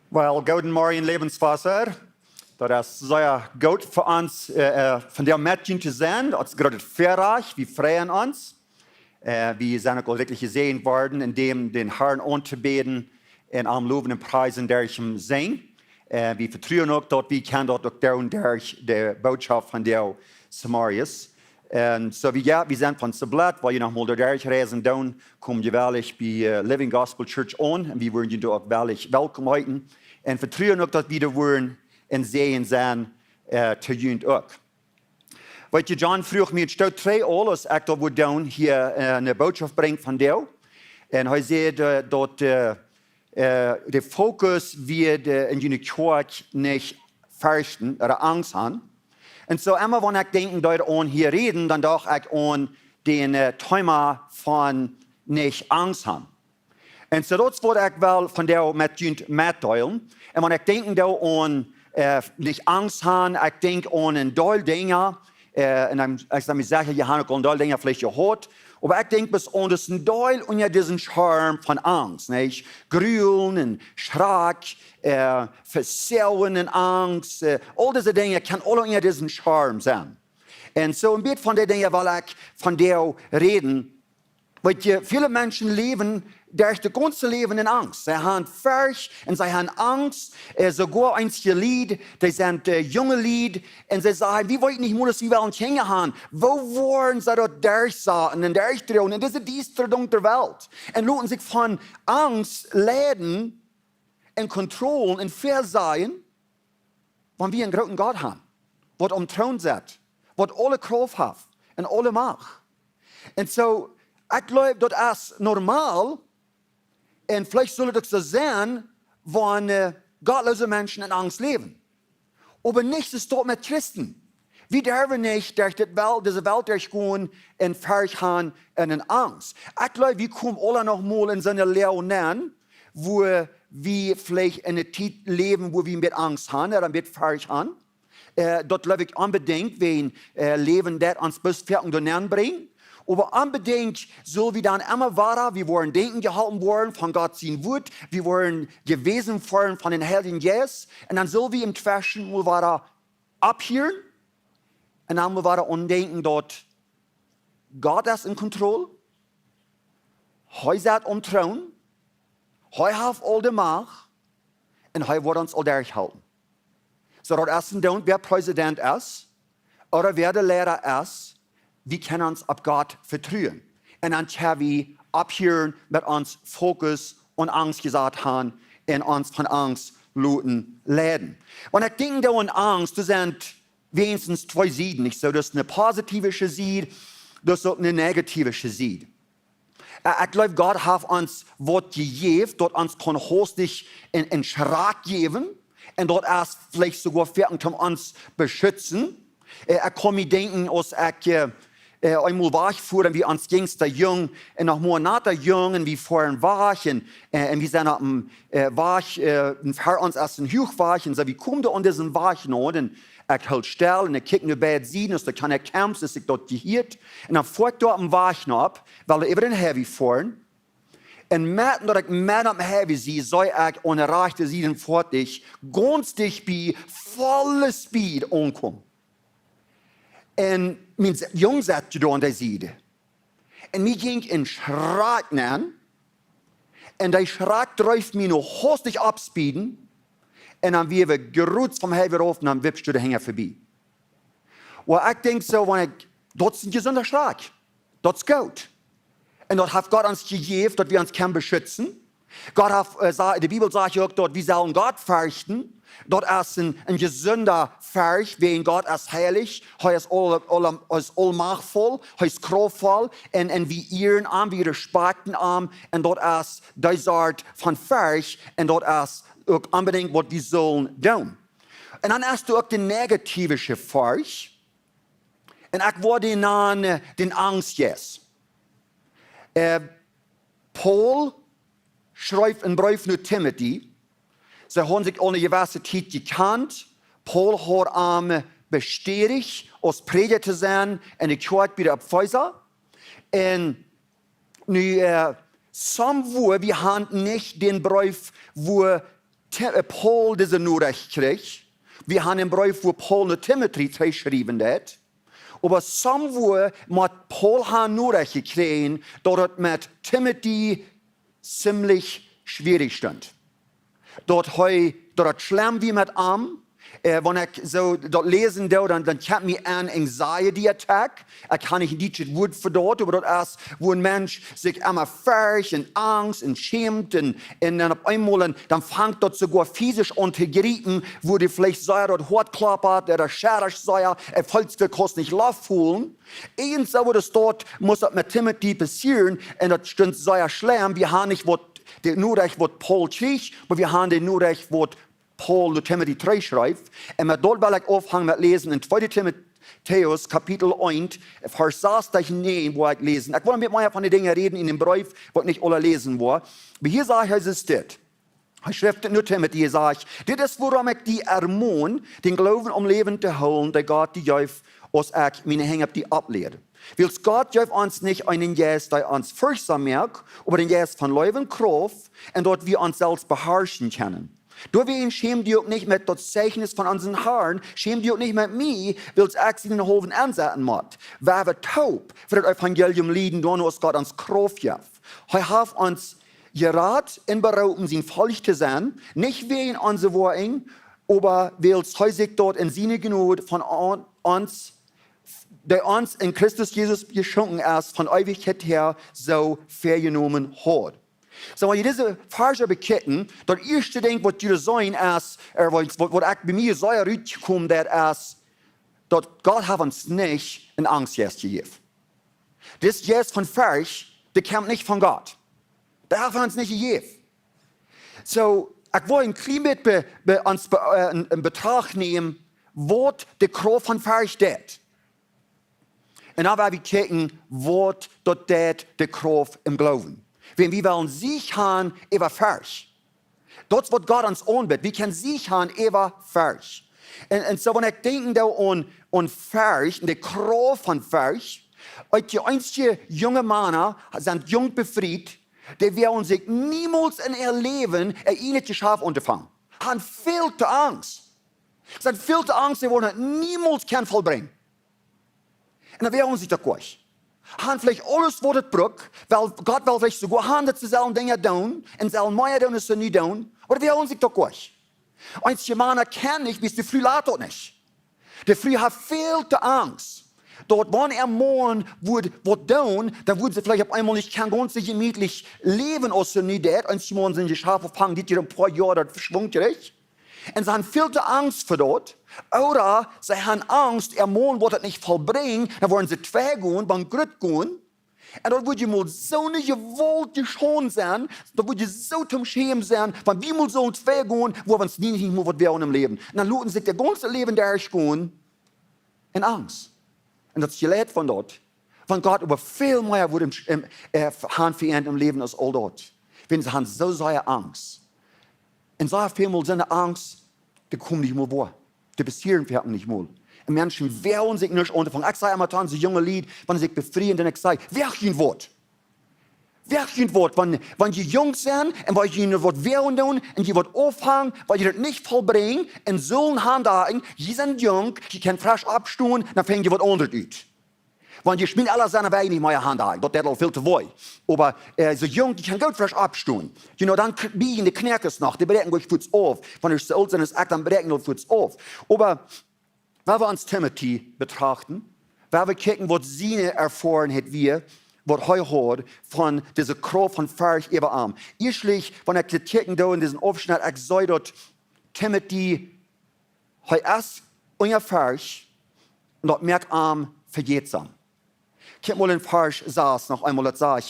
Well, Golden Morgen Lebenswasser, das ist sehr gut für uns, von der Mädchen zu sein. Das ist gerade feierreich, wir freuen uns. Wir sind auch wirklich gesehen worden, indem den Herrn anzubeten in am Loben und Preisen durch ihn singen. Wir vertrauen auch dort, wir kennen dort auch durch die Botschaft von der Samarias. Und so wir sind von Sablat, weil wir noch mal durchreisen, dann kommen wir wirklich bei Living Gospel Church an und wir wollen Sie dort wirklich willkommen heißen. Und vertrauen auch, dass wir da wollen und sehen sein, zu Jünd auch. Weil John früher mir steht 3 alles, ich da wo down hier eine Botschaft bringt von dir. Und er sagt, dort der Fokus wird in die Kirche nicht fürchten oder Angst haben. Und so immer, wenn ich denke, dort an hier reden, dann doch ich an den Thema von nicht Angst haben. Und so das wollte ich wel von der mit Jünd mitteilen. Und wenn ich denke da an nicht Angst haben, ich denke an ein Teil Dinge, und ich sage mir sicher, ihr habt auch ein Teil Dinge vielleicht gehört, aber ich denke bis an das ein Teil unter diesen Charme von Angst, nicht? Grün und Schreck, Versauen und Angst, all diese Dinge kann alle unter diesen Charme sein. Und so ein bisschen von der Dinge, weil ich von der reden, weil viele Menschen leben durch das ganze Leben in Angst. Sie haben Furcht und sie haben Angst. Sogar einige Lied, die sind junge Lied. Und sie sagen, wie wollen nicht nur, dass sie wollen hängen haben? Wo wollen sie dort durchsagen und durchdrehen? Und das ist die Strudung der Welt. Und lassen sich von Angst leiden und Kontrollen und Versagen, wenn wir einen großen Gott haben, was am Thron sitzt, was alle Kraft hat und alle Macht. Und so, ich glaube, das ist normal. Und vielleicht soll es so sein, wenn gottlose Menschen in Angst leben. Aber nichts ist dort mit Christen. Wir dürfen nicht durch diese Welt durchgehen in Furcht haben und in Angst. Ich glaube, wir kommen alle noch mal in so eine Lehre, wo wir vielleicht in einer Zeit leben, wo wir mit Angst haben oder mit Furcht haben. Dort glaube ich unbedingt, wenn Leben das uns bis Fertig bringen. Aber unbedingt soll wir dann immer weiter, wir wollen denken gehalten worden von Gott sein Wort, wir wollen gewesen werden von den Heiligen Geist, und dann soll wir im Zwischen mal weiter abhören, und dann mal weiter umdenken dort, Gott ist in Kontrolle, er sitzt am Thron, er hat all die Macht, und er wird uns all durchhalten. So, dort ist ein wer Präsident ist, oder wer der Lehrer ist, wir können uns auf Gott vertrauen. Und dann können wir abhören, mit uns Fokus und Angst gesagt haben, und uns von Angst leiden. Und ich denke da an Angst, das sind wenigstens 2 Seiten. Nicht so, das ist eine positive Seite, das ist auch eine negative Seite. Ich glaube, Gott hat uns was gegeben, dort uns kann hostig in Schreck geben, und dort erst vielleicht sogar fertig, um uns beschützen. Ich kann mir denken, als ich einmal war ich vor, und wir uns jüngster jung, und noch Monate jung, und wir vorhin war ich, und wir sind war ich, für uns erst ein Huch war ich, und so, wie kommt da an diesen Wach noch, und ich halt still, und ich kicke nur bei sehen, dass da keine Camps, dass ich dort gehört, und dann folgt dort am Wach noch ab, weil er über den Heavy fahren, und mitten, dass ich mitten am Heavy sehe, soll ich ohne Rechte sehen, fertig, ganz dicht bei voller Speed ankommen. Und mein Junge satt da an der Seite. Und mir ging in Schreck an. Und der Schreck treibt mich noch hostig abspeeden. Und dann wir gerutscht vom Heber auf und dann wippst du den Hänger vorbei. Und ich denke so, wenn ich, das ist ein gesunder Schreck. Das ist gut. Und dort hat Gott uns gegeben, dass wir uns beschützen. Gott hat, die Bibel sagt ja auch dort, wir sollen Gott fürchten. Dort ist ein gesunder Furcht, wegen Gott ist heilig, er ist allmachtvoll, er ist kraftvoll, und wir ehren an, wir respekten an, und dort ist die Art von Furcht, und dort ist auch unbedingt, was wir sollen tun. Und dann hast du auch die negative Furcht, und ich wurde dann den Angst jetzt. Paul schreibt in Brief nur Timothy, sie haben sich ohne gewisse Zeit gekannt. Paul hat bestätigt, als Prediger zu sein, in der Kirche bei der Abpfeiser. Und wir haben nicht den Brief, wo Paul diese Nachricht kriegt. Wir haben einen Brief, wo Paul und Timothy geschrieben hat. Aber somewhere mit Paul eine Nachricht gekriegt, dass es mit Timothy ziemlich schwierig stand. Dort es schlimm wie mit ihm. Wenn ich so dort lesen darf, dann kommt mir ein Anxiety-Attack. Ich kann nicht ein deutsches Wort für dort, aber dort ist, wo ein Mensch sich immer fürcht und Angst und schämt und dann auf einmal, dann fängt dort sogar physisch an zu gerieten, wo die vielleicht Säure dort hart klappert, der scherisch Säure, falls wir kost nicht laufen. Und so das dort muss das mit Timothy passieren und das stimmt sehr schlimm. Wir haben nicht nur recht, was Paul kriegt, aber wir haben nur recht, was Paul und Timothy 3 schreibt. Und mit dort will ich aufhängen mit lesen in 2. Timotheus, Kapitel 1, Vers 9, wo ich lesen. Ich will mit mir von den Dingen reden in dem Brief, was nicht alle lesen will. Aber hier sagt er, es ist das. Er schreibt nur Timothy, er sagt, das ist, worum ich die ermahne, den Glauben am Leben zu holen, der Gott die Jäuf, als ich meine Hänge die ablehre. Wills Gott jäuf uns nicht einen Jes, der uns furchtsam merkt, aber den Jes von Leuven Kraft, und dort wir uns selbst beherrschen können. Deswegen schämt ihr auch nicht mit das Zeichnis von unseren Haaren, schämt ihr auch nicht mit mir, weil ich sie in den Hofen ansetzen muss. Wer wird taub, für das Evangelium lieben, dann ist Gott uns Kraft gibt. Er hat uns gerat und beraubt, sein Volk zu sein, nicht wegen unserer Worte, aber weil es häufig dort in seine Gnade von uns, der uns in Christus Jesus geschenkt ist, von Ewigkeit her so vergenommen hat. So, wenn ihr diese Verse bekennen, das erste Ding, was ihr sagen ist, was ich bei mir sehr rausgekommen ist, dass Gott hat uns nicht in Angst jetzt gegeben. Das jetzt von Furcht, das kommt nicht von Gott. Das hat uns nicht gegeben. So, ich will ein bisschen in Betracht nehmen, was die Kraft von Furcht ist. Und dann werden wir gucken, was dort die Kraft im Glauben. Wenn wir wollen sich haben, über Furcht. Das, was Gott uns anbietet, wir können sich haben, über Furcht. Und so, wenn ich denke da an Furcht, die Kraft von Furcht, die einzigen junge Männer sind jung befreit, die werden sich niemals in ihr Leben ein Geschäft unterfangen. Haben viel zu Angst. Sie haben viel zu Angst, sie wollen niemals keinen vollbringen. Und dann werden sie durch. Han vielleicht alles wat het bruk, weil Gott will vielleicht sogar han dat dezelfde dingen doen, en zal meer doen als ze niet doen, aber wir haben sich doch durch. Einzige Männer kennen nicht, bis die früh laat nicht. Der früh hat viel zu Angst. Dort, wenn morgen was tun, dann würden sie vielleicht auf einmal nicht ganz gemütlich leben, als sie nicht das, und sie morgen sind die Schafe fangen, die ein paar Jahre dort verschwungt ist. Und sie haben viel zu Angst für dort. Oder sie haben Angst, morgen wird das nicht vollbringen, dann wollen sie zwei gehen, bankrott gehen. Und dort würde ich mal so eine gewollte Schön sein, da würde ich so zum Schämen sein, wenn wir mal so zwei gehen, wo wir uns nie mehr was werden im Leben. Und dann lassen sich das ganze Leben durchgehen in Angst. Und das ist gelehrt von dort. Von Gott über viel mehr wurde haben verändert im Leben als all dort. Wenn sie haben so sehr Angst. Und so viel mal seine Angst, die kommen nicht mehr vor. Die passieren vielleicht nicht mal. Und Menschen wehren sich nicht unterfangen. Ich sage immer dann, so junge Lied, wenn sie sich befreien, dann ich sage, welchen Wort? Welchen Wort? Wenn die jung sind, und weil die ihnen was wehren tun, und die was aufhängen, weil die das nicht vollbringen, und sollen handeln, die sind jung, die können frisch abstehen, dann fängt die was anderes an. Wenn die schmieden alle seine Wege nicht mehr handeln, das ist viel zu weit. Aber so jung, die können gut frisch abstehen. Dann biegen die Knerkes noch, die bereiten euch Fuß auf. Wenn ihr so alt sind, dann bereiten euch Fuß auf. Aber wenn wir uns Timothy betrachten, wenn wir gucken, was seine erfahren hat, was er hat von dieser Kraft von Furcht über ihm. Erstlich, wenn ich gucken da in diesem Aufschnitt, ich sage dort, Timothy, er ist unter Furcht und dort merkt vergetsam. Ich mal in Vers 6 noch einmal das sage.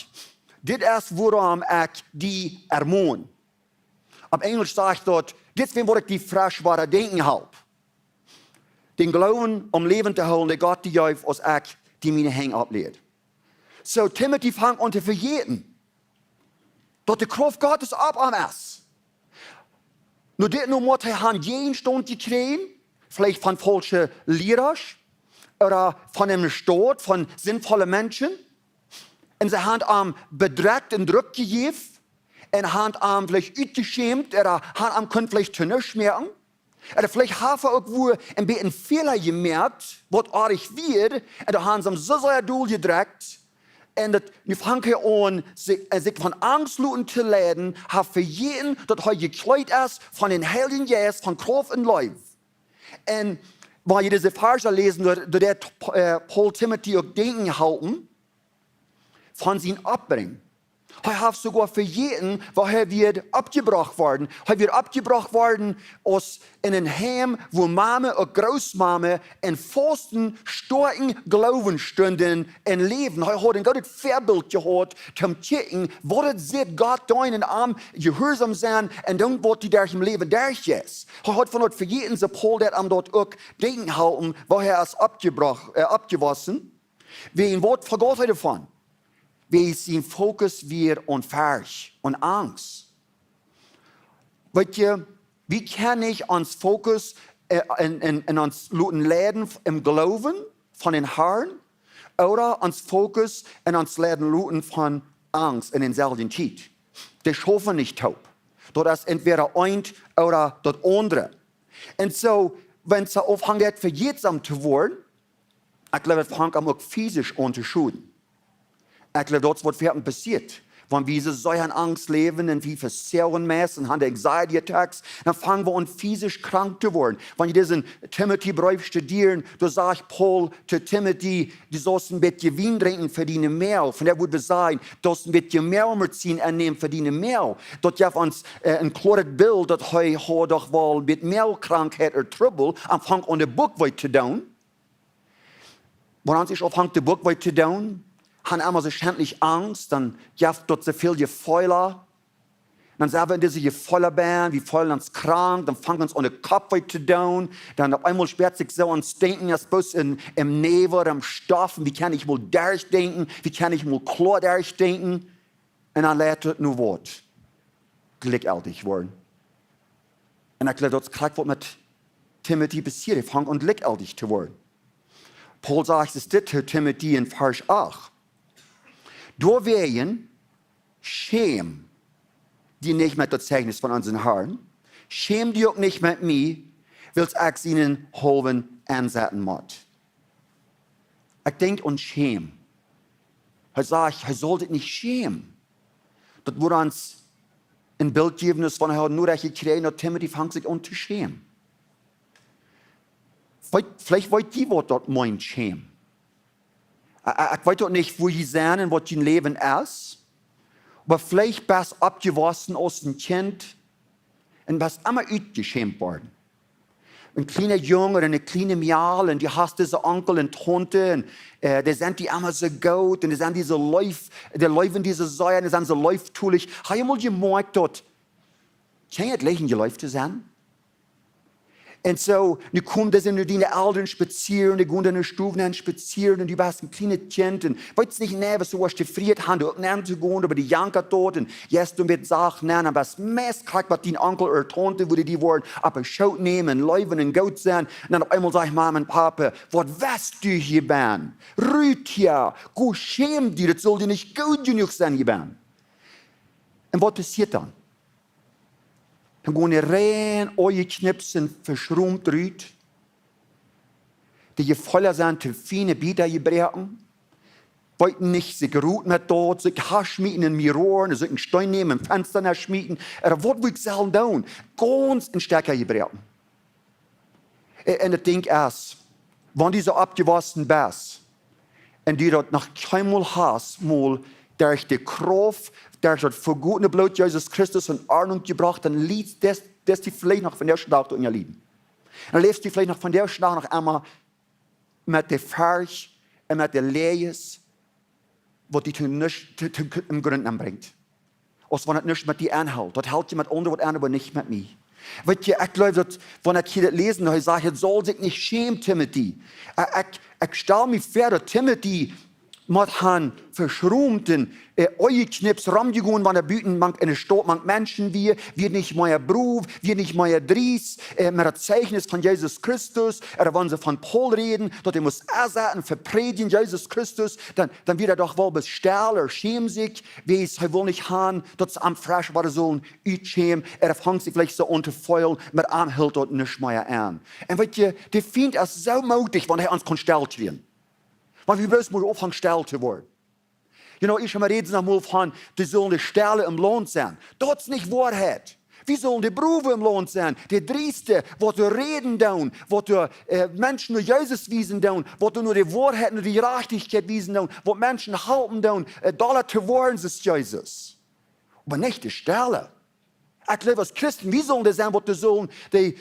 Das ist, worum ich die ermahne. Auf Englisch sage ich dort, deswegen wollte ich die frischware Denken habe. Den Glauben am Leben zu holen, der Gott die Jäuf, als ich die meine Hänge ablehrt. So, Timothy fängt an zu vergeten, dass die Kraft Gottes ab am ist. Nur das nur muss er jeden Stunde kriegen, vielleicht von falschen Lehrern, oder von einem Staat, von sinnvollen Menschen. Und sie haben bedrückt und Druck gegeben. en hand am vielleicht uitgeschämt, oder hand am können vielleicht zu nichts merken. Oder vielleicht haben wir irgendwo ein bisschen Fehler gemerkt, was artig wird, und da haben sie am so sehr durchgedrückt. Und nu fangen an, sich von Angst zu leiden, hat für jeden, das heute gekleid ist, von den Heiligen Geist, von Kraft und Leib. Und wenn ihr diese Verse lesen, der Paul Timothy auch denken halten, von sie abbringen. Er hat sogar für jeden, wo er wird abgebracht worden. Er wird abgebracht worden aus in einem Heim, wo Mama und Großmama in festen, starken Glauben stünden und leben. Er hat ein gutes Vorbild gehabt, zum Kicken, was sieht Gott da in den Arm gehorsam sein und dann wird die durch im Leben durch ist. Er hat von dort für jeden so Paul, der am dort auch denken halten, wo er ist abgewaschen. Wie ein Wort vergaß er davon. Wie sein Fokus wird und Furcht und Angst. Weißt ihr, wie kann ich uns Fokus in uns leiden im Glauben von den Herrn oder uns Fokus in uns leiden von Angst in denselben Zeit? Das schaffen nicht taub. Das ist entweder eins oder das andere. Und so, wenn es aufhängt, verjährsam zu werden, ich glaube, es fängt auch physisch an zu schuden. Ich glaube, das wird werden passiert. Wenn wir so in Angst leben und wir versauen messen und haben Anxiety Attacks, dann fangen wir an, physisch krank zu werden. Wenn ihr diesen Timothy-Brief studieren, da sagt Paul zu Timothy, du sollst ein bisschen Wein trinken für deine Mehl. Von der würde sagen, du sollst ein bisschen Mehl ziehen annehmen für deine Mehl. Dort gibt uns ein klares Bild, dass er doch wohl mit Mehlkrankheit oder Trouble anfängt an der Buch zu tun. Wenn er sich anfängt, die Buch zu tun, haben einmal so schändlich Angst, dann gibt dort so viel Gefäuler. Dann sagen wir in diese Gefäuler, wir fühlen uns krank, dann fangen wir uns an den Kopf zu tun, dann auf einmal sperrt sich so uns Denken, das bloß im Nebel, im Stoffen, wie kann ich mal durchdenken, wie kann ich mal klar durchdenken, und dann lernt es nur Wort, glücklich worden. Und ich glaube, das gleich was mit Timothy passiert, er fängt an glücklich zu werden. Paul sagt es zu Timothy in Vers 8. Durch wen schäm die nicht mit der Zeugnis von unseren Herrn, schäm die auch nicht mit mir, weil ich ihnen helfen ansetzen muss. Ich denke an Schäm. Er sagt, er sollte nicht schämen. Das wurde uns ein Bild geben, das von er nur recht gekriegt und Timothy fängt sich an zu schämen. Vielleicht wollt die Wort dort meint schämen. Ich weiß doch nicht, wo sie sind und was ihr Leben ist. Aber vielleicht bist du abgewaschen aus dem Kind und bist immer ausgeschämt worden. Ein kleiner Junge oder eine kleine Mädel und die hast diese Onkel und Tante und die sind die immer so gut und die sind diese Läufe, die laufen diese Säuren, die sind so läuftulich. Hast du mal gemerkt, dort, kann ich lächeln, geläuft sein? Und so, nu kommen das in die Eltern spazieren, die gehen in die Stufen spazieren und du bist ein kleines Kind und weißt nicht, ne, was du hast gefriert, haben du auch zu gehen, aber die Janker dort und jetzt du mit sagen, ne, aber das meist kriegt was dein Onkel oder Tante, wo die wollen, aber Schaut nehmen, Leuven und Goat sein und dann auf einmal sag ich, Mama und Papa, was weißt du hier ben? Rüt hier, go schäm dich, das soll dir nicht gut genug sein hier ben. Und was passiert dann? Dann gehen die rein, eure Knipsen verschrumpft rüt. Die voller sind, zu viele Bieter gebrechen. Wollten nicht sich ruht mit dort, sich Haarschmieden in Miroren, sich einen Stein nehmen, im Fenster schmieden. Er wird wirklich selten tun. Ganz in stärker gebrechen. Und ich denke erst, wenn diese abgewaschen bist, und die dort nach keinmal hast, mal durch die Kraft, durch das vergotene Blut Jesus Christus in Ordnung gebracht, dann liest das die vielleicht noch von der Tag in ihr Leben. Dann lebst du vielleicht noch von der Tag noch einmal mit der Furcht und mit der Lees, was die nicht im Grund anbringt. Als wenn es nicht mit dir anhält. Das hält jemand anderes an, aber nicht mit mir. Weißt du, ich glaube, dass, wenn ich hier das lesen, dann sage ich, soll sich nicht schämen, Timothy. Ich stelle mir vor, dass Timothy mit han verschrumpten, Euknips ramgegangen, wann der Büten, man in der Stadt, man Menschen wir nicht mehr Beruf, wir nicht mehr Dries, mit der Zeichnis von Jesus Christus, oder wenn sie von Paul reden, dort muss sagen, verpredigen Jesus Christus, dann wird er doch wohl bestellen, schämen sich, wie es er wohl nicht haben, dort am Fresh war so ein schämen, fängt sich vielleicht so unter Feuer, mit Arm hält dort nicht mehr an. Und weißt du, der Feind ist so mutig, wenn er uns konstellt wird. Weil wir bloß müssen aufhören, gestellt zu werden. Ich habe reden einmal von, die sollen die Stelle im Lohn sein. Das ist nicht Wahrheit. Wir sollen die Berufe im Lohn sein. Die Drieste, wo du reden tun, wo du Menschen nur Jesus wiesen tun, wo du nur die Wahrheit und die Gerechtigkeit wiesen tun, wo Menschen halten tun, Dollar zu werden, ist Jesus. Aber nicht die Stelle. Ich glaube, als Christen, wie sollen das sein, wo du sollen die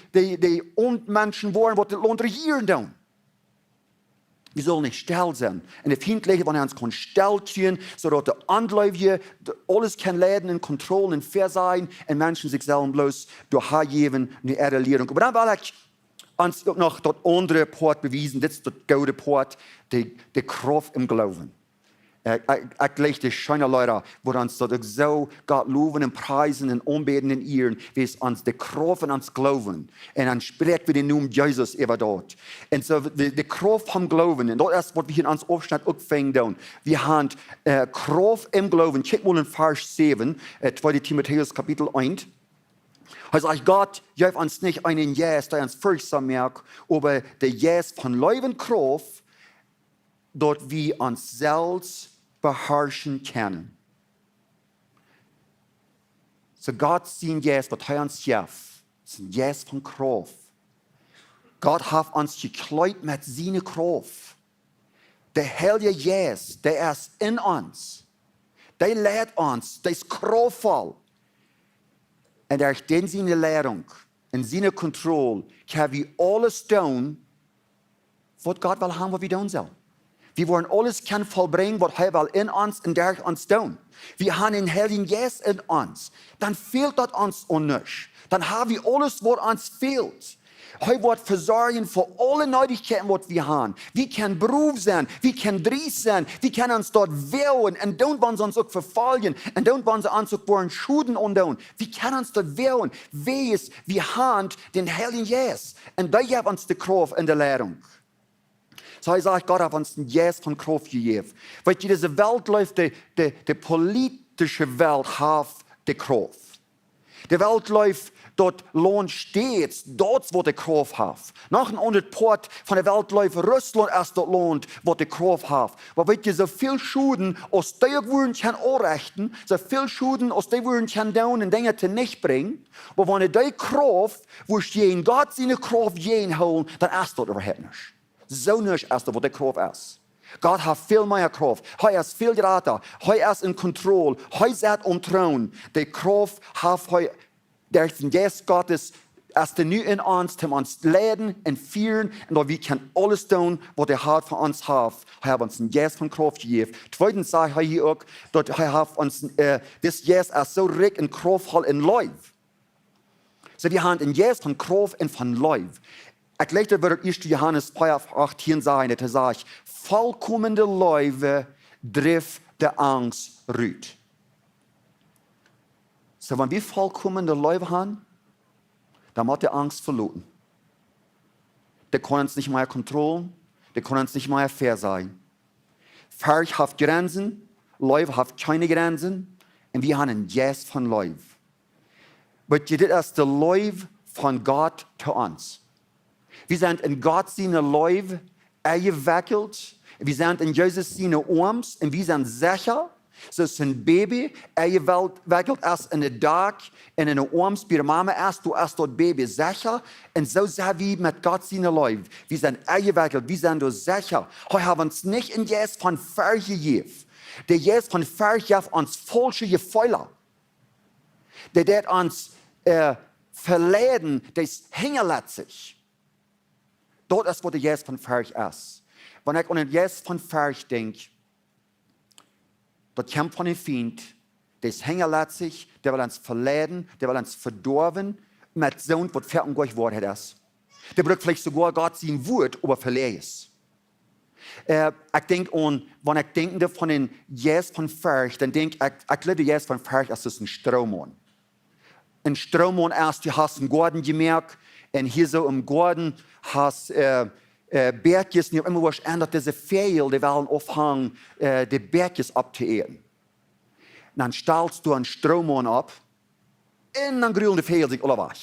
Menschen werden, wo die Lohn regieren tun? Wir sollen nicht still sein. Und der Feind legt, wenn er uns still tun, sodass der Anläufe alles kann leiden in Kontrolle und fair sein und Menschen sich selber bloß durchgeben in die Erlebung. Aber dann will ich uns noch das andere Port beweisen, das ist das gute Port, die Kraft im Glauben. Ich lege die schönen Leute, wo uns so Gott loben und preisen und anbeten in ihren, wie es uns die Kraft und uns Glauben. Und dann spricht wir den Namen Jesus über dort. Und so die Kraft vom Glauben, und das ist, was wir in uns Aufschnitt auffangen. Wir haben Kraft im Glauben. Check mal in Vers 7, 2. Timotheus Kapitel 1. Also Gott gibt uns nicht einen Yes, der uns furchtsam macht, aber der Yes von Leuwenkraft, dort wir uns selbst beherrschen können. So Gott sieht Yes, was er uns gibt, ist ein Yes von Kraft. Gott hat uns gekleidet mit seiner Kraft. Der Heilige Yes, der ist in uns. Der lehrt uns, der ist kraftvoll. Und durch seine Lehrung, in seiner Kontrolle, können wir alles tun, was Gott will haben, was wir tun sollen. Wir wollen alles vollbringen, was er will in uns und durch uns tun. Wir haben den Heiligen Geist in uns. Dann fehlt das uns auch nicht. Dann haben wir alles, was uns fehlt. Er wird versorgen für alle Nötigkeiten, die wir haben. Wir können Beruf sein, wir können Dries sein, wir können uns dort wählen und dann wollen sie uns auch verfolgen und dann wollen sie uns auch wollen Schuden und tun. Wir können uns dort wählen, wir haben den Heiligen Geist und da gibt uns die Kraft in der Lehrung. So ich sage, Gott hat uns den Geist von Kraft gegeben. Weil diese Welt läuft, die politische Welt hat die Kraft. Die Welt läuft, dort lohnt stets, dort wo die Kraft hat. Nach einem anderen Port von der Welt läuft Russland erst dort lohnt, wo die Kraft hat. Weil so viel Schuden aus der Wurden kann anrichten, so viel Schuden aus der Wurden kann tun und Dinge zu nicht bringen. Aber wenn die Kraft, wo stehen Gott seine Kraft jeden holen, dann ist dort überhaupt nicht. So nicht erst, wo der Kraft ist. Gott hat viel mehr Kraft. Er ist viel greater. Er ist in Kontrolle. Er ist am Thron. Die Kraft hat durch den Geist Gottes erst nu in uns, um uns leiden und führen. Und wir können alles tun, was er hat für uns hat. Er hat uns den Geist von Kraft gegeben. Zweitens sagt er hier auch, dass er hat uns, das Geist ist so reich und kraftvoll in Leib. So wir haben den Geist von Kraft und von Leib. Ich lese, wird 1. Johannes 5,18 sagen, dass er sagt, vollkommene Leuwe trifft der Angst rüht. So, wenn wir vollkommene Leuwe haben, dann hat die Angst verloren. Der kann uns nicht mehr kontrollieren, der kann uns nicht mehr fair sein. Furcht hat Grenzen, Leuwe hat keine Grenzen, und wir haben einen Yes von Leuwe. Aber das ist der Leuwe von Gott zu uns. Wir sind in Gott seine Leuwe eingewickelt. Wir sind in Jesus seine Arms und wir sind sicher. So ist ein Baby eingewickelt erst in den Tag, in den Arms bei der Mama erst, du hast dort Baby sicher. Und so sind wir mit Gott seine Leuwe. Wir sind eingewickelt, wir sind sicher. Wir haben uns nicht in Jesus von Furcht gegeben. Der Jesus von Furcht gibt uns falsche Gefühle. Der wird uns verleiten, das hingert sich. Dort ist, wo der Jesus von Furcht ist. Wenn ich an den Jesus von Furcht denke, dort kommt von dem Feind, der ist hängen sich, der will uns verleiten, der will uns verdorben, mit so einem, was fertig geworden ist. Der braucht vielleicht sogar Gott sein Wort, aber verliert es. Ich denke an, wenn ich denke von den Jes von Ferch, dann denke ich lebe Jes von Ferch, als es ein Strom. Ein Strom erst, du hast einen Garten gemerkt, und hier so im Garten hast Bergjes, und immer was ändert, diese Pfeil, die wollen aufhängen, die Bergjes abzuehren. Dann stellst du einen Strom ab, und dann grülen die Pfeil sich alle weg.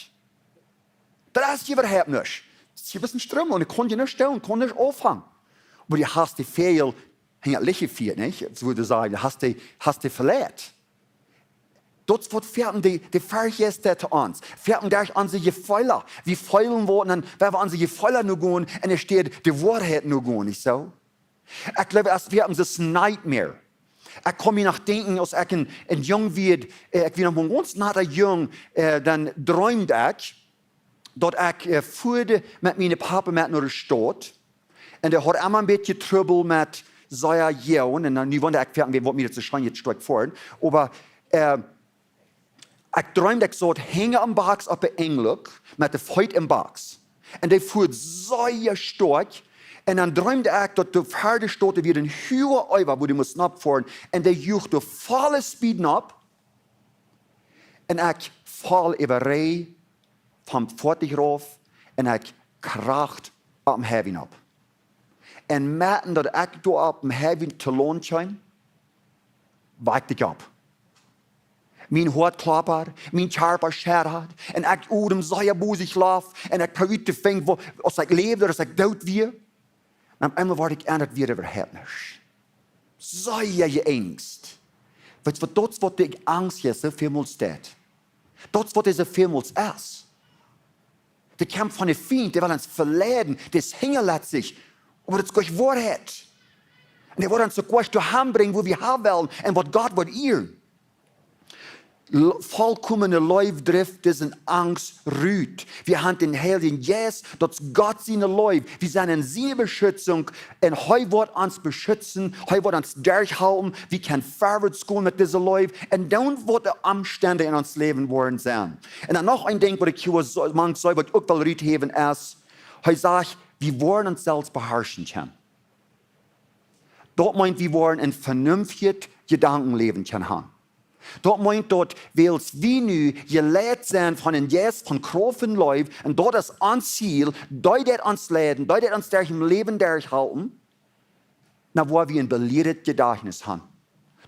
Das ist überhaupt nicht. Das ist ein Strom, und ich konnte nicht stellen, konnte nicht aufhängen. Aber du hast die Pfeil, hängt nicht viel, nicht? So würde ich sagen, du hast die verletzt. Dort wird fährten die Vergäste zu uns. Fährten durch unsere Feuer. Wir feulen worden, dann werden wir unsere Feuer nur gehen, und es steht, die Wahrheit nur gehen, nicht so? Ich glaube, es wird das Nightmare. Ich komme mir nach denken, als ich ein Jung wird, ich bin noch mal ganz nach der Jung, dann träumt ich, dass ich fuhrte mit meinem Papa mit nach der Stadt, und er hat immer ein bisschen Trouble mit seiner Jahren, und dann wollte ich fährten, wir wollten mir das schon jetzt stark vor, aber ich träumte, ich so, hänge am Box auf der Englück, mit der Feut im Box. Und der fuhrt sehr stark. Und dann träumte ich, dass die Pferde stoten wie ein hoher Eiver, wo die mussten abfahren. Und der juchte volle Speed ab. Und ich fall über Reh, vom Pfortig rauf, und ich kracht auf dem Heaven ab. Und mitten, dass ich da auf dem Heaven zu lohnen kam, weigte ich ab. Mijn hart klappert, mijn Körper schettert, und ich udem sehr busig lauf, und ich kann nicht denken, als ich lebe oder als ich tot wäre. Und auf einmal war ich ändert wieder überhaupt nicht. Sehr geängst. Weil dort wird die Angst jetzt so vielmals steht. Dort wird diese vielmals ist. Der Kampf von den Feind, der will uns verleiden, das hängen lässt sich, aber das Gott Wahrheit. Und der wird uns so Gott daheim bringen, wo wir haben wollen, und was Gott wird ihr. Vollkommene Leufdrift, diesen Angst rüht. Wir haben den Heiligen Jesus, dass Gott seine Leuf, wir sind in seine Beschützung, und heute wird uns beschützen, heute wird uns durchhalten, wir können vorwärts gehen mit dieser Leuf, und dann wird die Umstände in uns Leben worden sein. Und dann noch ein Ding, was ich hier manchmal so, was ich auch will rüten ist, heute sage ich, wir wollen uns selbst beherrschen können. Dort meint, wir wollen ein vernünftiges Gedankenleben haben. Dort meint dort, weil wir nu gelehrt sind von den Jes, von Krofen Leib, und dort ist ans Ziel, dort uns leiden, dort uns durch im Leben durchhalten, na wo wir ein belehrt Gedächtnis haben.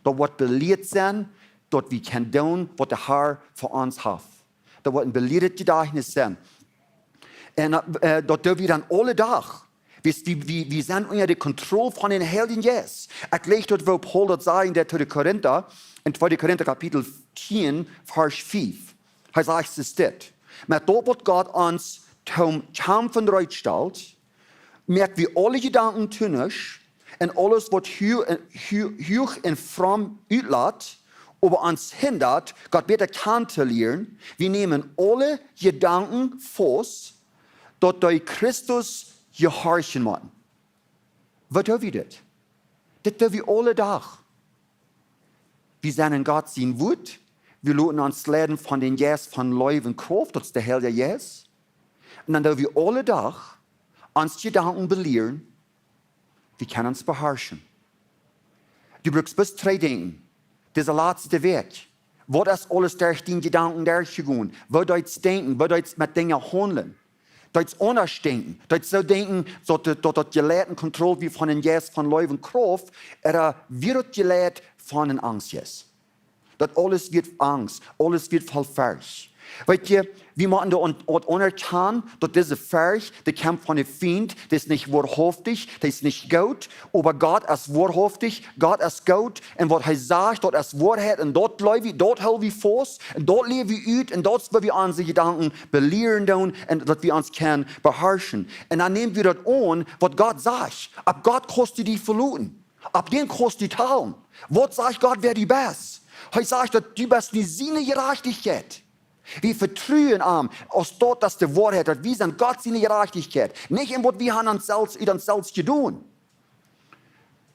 Dort wird belehrt sein, dort wir können tun, was der Herr für uns hat. Dort wird ein belehrt Gedächtnis sein. Und dort dürfen wir dann alle Tag, wir sind unter der Kontrolle von den Heiligen Jes. Ich lege dort, wo Paul dort sagt, der zu den Korinther, in 2. Korinther Kapitel 10, Vers 5. Er sagt es das. Mit dort wird Gott uns zum Kämpfen bereitstellt, merkt wir alle Gedanken tun und alles, was hoch und fromm utlässt, aber uns hindert, Gott besser kennenzulernen. Wir nehmen alle Gedanken fast, dort durch Christus gehorchen müssen. Was tun wir das? Das tun wir alle Tag. Wir sind in Gott sein Wut. Wir lassen uns leiden von den Jes von Leib und Kraft, das ist der Heilige Jes. Und dann tun wir alle Tag uns Gedanken belehren, wir können uns beherrschen. Du brauchst bis 3 denken. Dieser letzte Weg. Was ist alles durch den Gedanken durchgegangen? Was sollst du denken? Was sollst du mit Dingen handeln? Du sollst anders denken. Du sollst so denken, dass das Gelehrt Kontrolle wie von den Jes von Leib und Kraft, oder wird gelehrt von den Angst jetzt. Das alles wird Angst, alles wird falsch. Weißt ihr, wir machen da unerkennen, dass diese Furcht, der Kampf von dem Feind, das ist nicht wahrhaftig, das ist nicht gut, aber Gott ist wahrhaftig, Gott ist gut, und was er sagt, das ist Wahrheit, und dort halten wir fest, und dort leben wir ut, und dort wollen wir unsere Gedanken belehren, und dass wir uns können beherrschen. Und dann nehmen wir das an, was Gott sagt. Ab Gott kostet die verloren. Ab den kostet die teilen. Was sagt Gott, wer du bist? Er sagt, dass du bist nicht seine Gerechtigkeit. Wir vertrauen ihm, aus dort, dass die Wahrheit hat. Wir sind Gott seine Gerechtigkeit. Nicht in was wir haben uns selbst getan.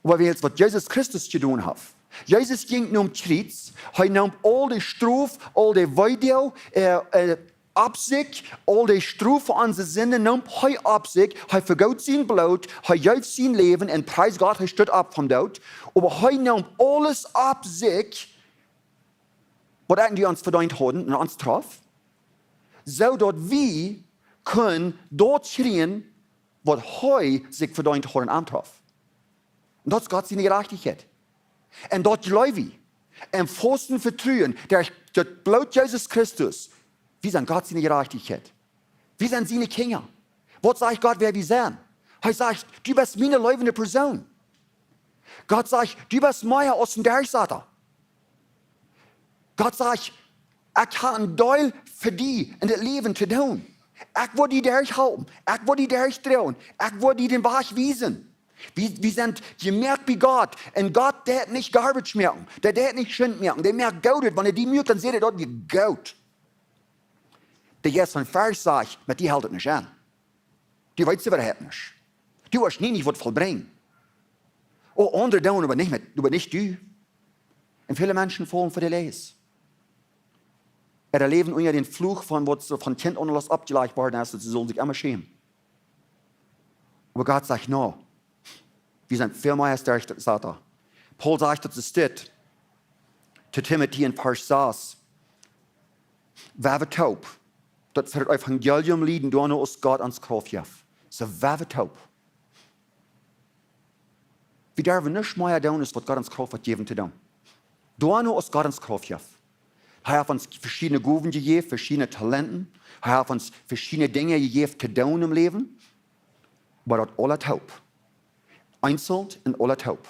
Aber wir jetzt, was Jesus Christus getan hat. Jesus ging um Kreuz. Er nahm all die Strafe, all die Weidel, Absicht, all die Strufe an sie Sinne nimmt, hei Absicht, hei vergaut sein Blut, hei jäuft sein Leben und preis Gott, hei steht ab vom Tod. Aber hei nimmt alles Absicht, was eigentlich uns verdient haben und uns traf, so dass wir können dort schreien, was hei sich verdient haben und traf. Und das ist Gott seine Gerechtigkeit. Und dort glaube ich, im vollsten Vertrauen, das Blut Jesus Christus, wir sind Gott seine Gerechtigkeit. Wir sind seine Kinder. Was sagt Gott, wer wir sind? Er sagt, du bist meine lebende Person. Gott sagt, du bist mehr aus dem Durchsatter. Gott sagt, ich habe ein Teil für dich in das Leben zu tun. Ich will dich durchhalten. Ich will dich durchdrehen. Ich will dir den Weg weisen. Wir sind gemerkt wie Gott. Und Gott, der hat nicht Garbage merken. Der hat nicht Schund merken. Der merkt Gott. Wenn er die merkt, dann sieht er dort wie Gott. Der jetzt von Vers sagt, mit die hält es nicht an. Die weiß überhaupt nicht. Du hast nie was vollbringen. Oh, andere tun, aber nicht du. Und viele Menschen fallen für die Leis. Erleben unter den Fluch von was von Kind und alles abgelegt worden ist, sie sollen sich immer schämen. Aber Gott sagt, no. Wir sind viel mehr als der Satan. Paul sagt, dass es steht, zu Timothy in Vers 6, wer wird taub, das für das Evangelium liegen, du nur aus Gott ans Kreuz jaf. So, wer wird taub? Wir dürfen nicht mehr tun, was Gott ans Kreuz hat gegeben zu tun. Du nur aus Gott ans Kreuz jaf. Er hat uns verschiedene Gaben gegeben, verschiedene Talenten. Er hat uns verschiedene Dinge gegeben zu tun im Leben. Aber dort alle taub. Einzeln und alle taub.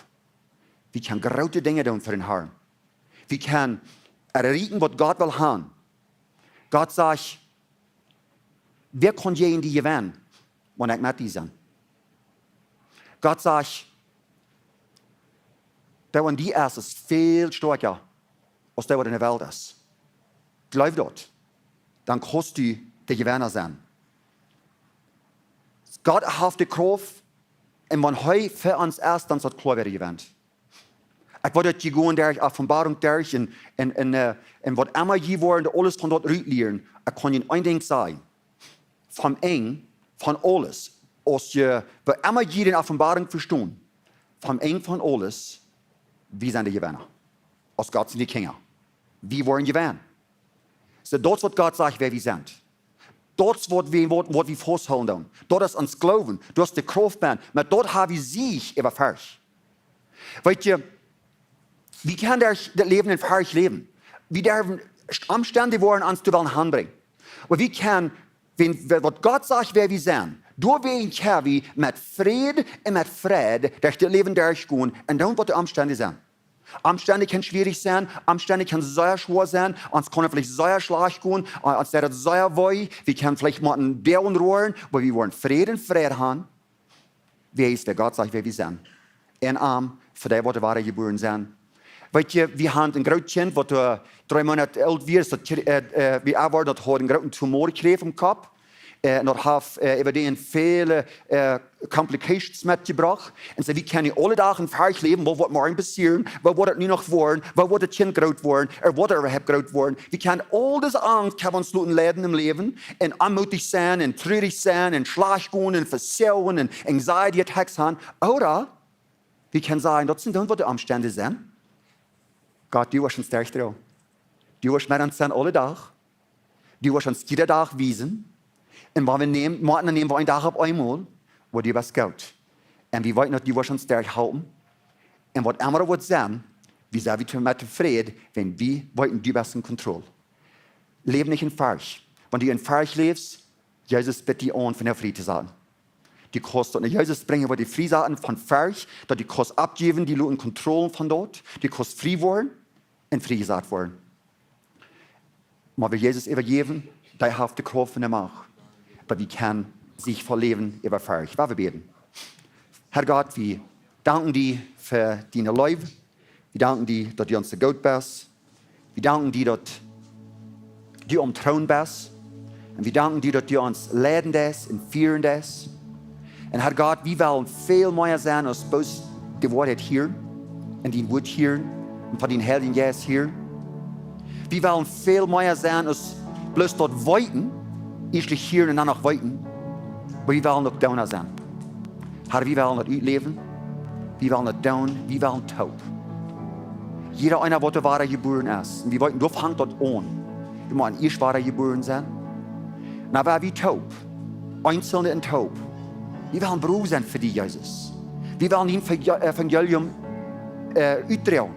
Wir können große Dinge tun für den Herrn. Wir können erreichen, was Gott will haben. Gott sagt, wer kann je in die gewinnen, wenn ich mit dir bin? Gott sagt, der, wenn die ist viel stärker, als der, was in der Welt ist. Glaub dort, dann kannst du der Gewinner sein. Gott hat die Kraft, und wenn er für uns ist, dann ist klar, wer gewinnt. Ich wollte die gehen durch Offenbarung durch und was immer je wollen, alles von dort lernen. Ich kann Ihnen ein Ding sagen. Vom Eng, von alles, als je, was immer je in Offenbarung verstehen, vom Eng von alles, wir sind die Gewinner. Aus Gott sind die Kinder. Wir wollen gewinnen. So, das, was Gott sagt, wer wir sind. Das, was wir festhalten. Dort ist uns Glauben. Das ist die Kraft. Aber dort haben wir sich überfällt. Weißt du, wie kann das Leben in Freiheit leben? Wir dürfen Umstände wollen uns zu wollen hanbringen. Aber wie kann, was Gott sagt, wer wir sind, durch wen wir mit Frieden und mit Freude durch das Leben durchgehen und dann, was die Umstände sind. Umstände können schwierig sein, Umstände können sehr schwer sein, uns können vielleicht sehr schlecht gehen, uns wird sehr weh, wir können vielleicht mal einen Bären rohren, aber wir wollen Frieden haben. Wer ist der Gott, sagt, wer wir sind? Ein Arm, für die, was wir geboren sind. Weißt du, wir haben ein großes Kind, das 3 Monate alt wird, wie er hat einen großen Tumor gekriegt im Kopf. Nog heeft über den viele Complications mitgebracht. Und so, wie kann ich alle Tage veilig leben, was wird morgen passieren, was wird nu noch worden, was wird das Kind groß worden, wird überhaupt groß worden. Wir können all diese Angst haben uns leiden im Leben und anmutig sein, und traurig sein, und schlecht gehen, und versauen, und Anxiety Attacks haben. Oder wir können sagen, das sind dann, was die Umstände sind. Gott, du wirst uns durchdrehen. Du wirst mit uns sein alle Tage. Du wirst uns jeden Tag wiesen. Und wenn wir nehmen wir einen Tag auf einmal, wo die was geht. Und wir wollen, dass die uns durchhalten. Und was immer wird sein, wir sind mit Frieden, wenn wir wollen, die bist in Kontrolle. Lebe nicht in Furcht. Wenn du in Furcht lebst, Jesus bittet dich an, von der Friede zu sagen. Die kannst Jesus bringen, wo die Friede sagen von Furcht, dass die kannst abgeben, die in Kontrolle von dort, die kannst frei werden und frei gesagt werden. Man will Jesus übergeben, der hat die Kraft von der Macht. Aber wir können sich vor Leben überfahren. Ich will beten. Herr Gott, wir danken dir für deine Liebe. Wir danken dir, dass du uns gut bist. Wir danken dir, dass du am Thron bist. Und wir danken dir, dass du uns leiden lässt und führen lässt. Und Herr Gott, wir wollen viel mehr sein, als bloß die Worte hören und dein Wort hören und von den Heiligen Geist hören. Wir wollen viel mehr sein, als bloß dort weiten, erstlich hier und dann noch weiten, aber wir wollen noch down sein. Herr, wir wollen nicht leben, wir wollen nicht down, wir wollen taub. Jeder einer wollte wahre geboren ist. Und wir wollten, du fängt dort an. Wir wollen erst wahre geboren sein. Na, war wie taub. Einzelne und taub. Wir wollen Brüder sein für die, Jesus. Wir wollen ihm Evangelium uitdrehen.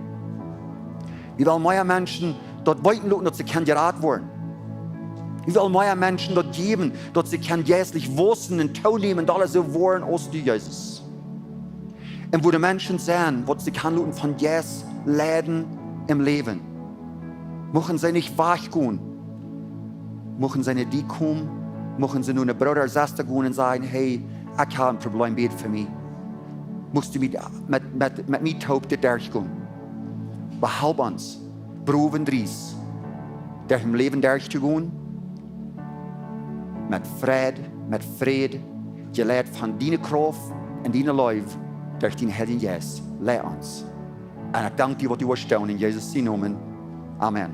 Wir wollen mehr Menschen dort weiten lassen, dass sie Kandidat werden. Wir wollen mehr Menschen dort geben, dass sie jährlich wussten und teilnehmen, und alles so wollen aus dir, Jesus. Und wo die Menschen sehen, was sie kann lassen von Jesus Läden im Leben. Machen sie nicht wachgehen. Machen sie nicht die kommen. Machen sie nur eine Bruder, Schwester gehen und sagen, hey, ich habe ein Problem, bete für mich. Musst du mit mir taub durchgehen. Behalb uns, Brüder Dries, der im Leben durchzugehen, mit Friede, gelehrt von deiner Kraft und deiner Liebe durch den Herrn Jesus. Lehr uns. Und ich danke dir, was du erstaunen in Jesus' Namen. Amen.